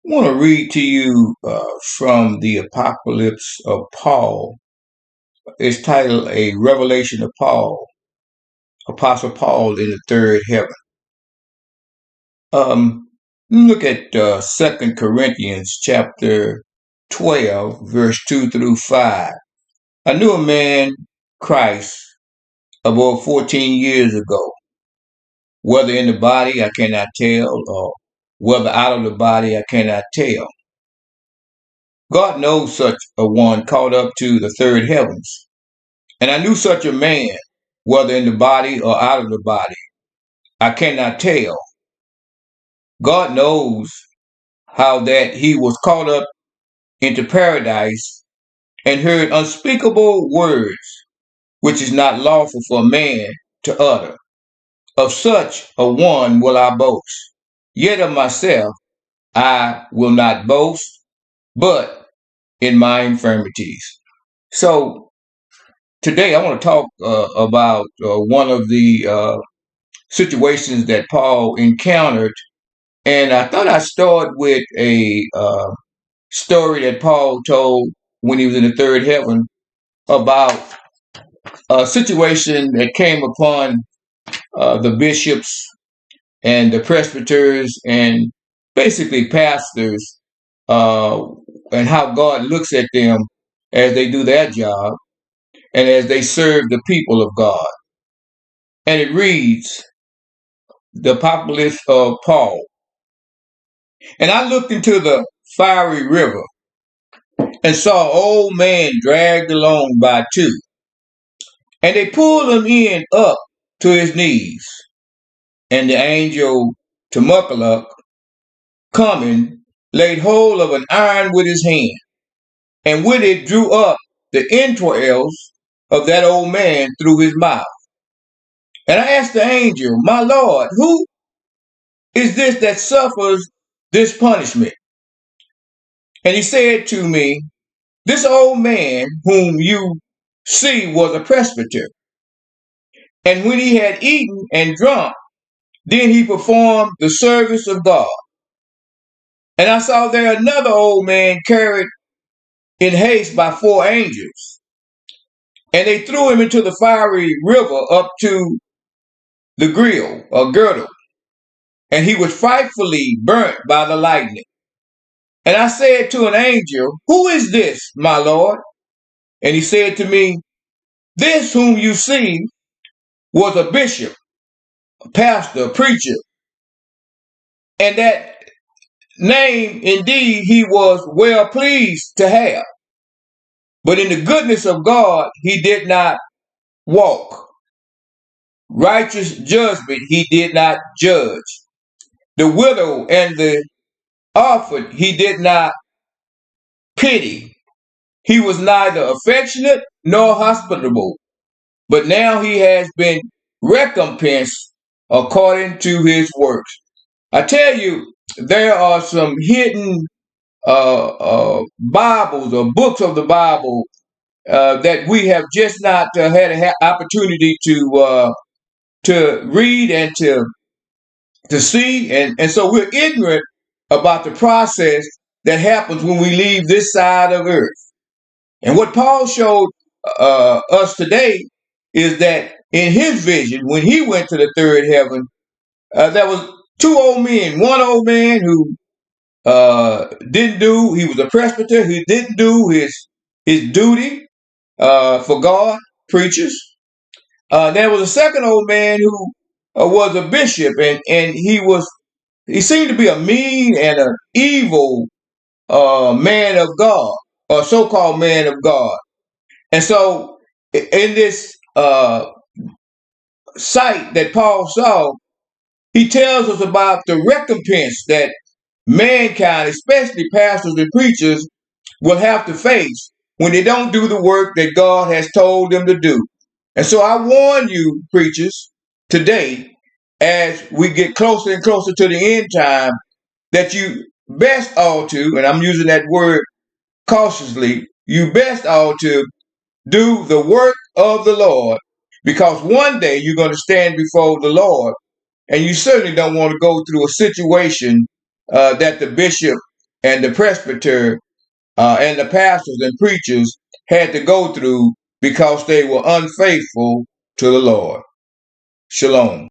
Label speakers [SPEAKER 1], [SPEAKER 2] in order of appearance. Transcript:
[SPEAKER 1] I want to read to you from the Apocalypse of Paul. It's titled A Revelation of Paul, Apostle Paul in the Third Heaven. Look at 2 Corinthians chapter 12, verse 2 through 5. I knew a man, Christ, about 14 years ago. Whether in the body, I cannot tell, or whether out of the body, I cannot tell. God knows such a one caught up to the third heavens. And I knew such a man, whether in the body or out of the body. I cannot tell. God knows how that he was caught up into paradise and heard unspeakable words, which is not lawful for a man to utter. Of such a one will I boast. Yet of myself I will not boast, but in my infirmities. So today I want to talk about one of the situations that Paul encountered. And I thought I'd start with a story that Paul told when he was in the third heaven about a situation that came upon the bishops and the presbyters and basically pastors, and how God looks at them as they do their job and as they serve the people of God. And it reads, the Apocalypse of Paul. And I looked into the fiery river and saw an old man dragged along by two. And they pulled him in up to his knees. And the angel Tumukaluk, coming, laid hold of an iron with his hand, and with it drew up the entrails of that old man through his mouth. And I asked the angel, my Lord, who is this that suffers this punishment? And he said to me, this old man whom you see was a presbyter. And when he had eaten and drunk, then he performed the service of God. And I saw there another old man carried in haste by four angels. And they threw him into the fiery river up to the grill or girdle. And he was frightfully burnt by the lightning. And I said to an angel, who is this, my Lord? And he said to me, this whom you see was a bishop, a pastor, a preacher. And that name, indeed, he was well pleased to have. But in the goodness of God, he did not walk. Righteous judgment, he did not judge. The widow and the orphan, he did not pity. He was neither affectionate nor hospitable. But now he has been recompensed according to his works. I tell you, there are some hidden Bibles or books of the Bible that we have just not had an opportunity to read and to see, and so we're ignorant about the process that happens when we leave this side of earth. And what Paul showed us today is that in his vision, when he went to the third heaven, there was two old men. One old man who he was a presbyter, who didn't do his duty for God, preachers. There was a second old man who was a bishop, and he seemed to be a mean and an evil man of God, or so-called man of God. And so in this sight that Paul saw, he tells us about the recompense that mankind, especially pastors and preachers, will have to face when they don't do the work that God has told them to do. And so I warn you, preachers, today, as we get closer and closer to the end time, that you best ought to, and I'm using that word cautiously, you best ought to do the work of the Lord, because one day you're going to stand before the Lord, and you certainly don't want to go through a situation that the bishop and the presbyter and the pastors and preachers had to go through because they were unfaithful to the Lord. Shalom.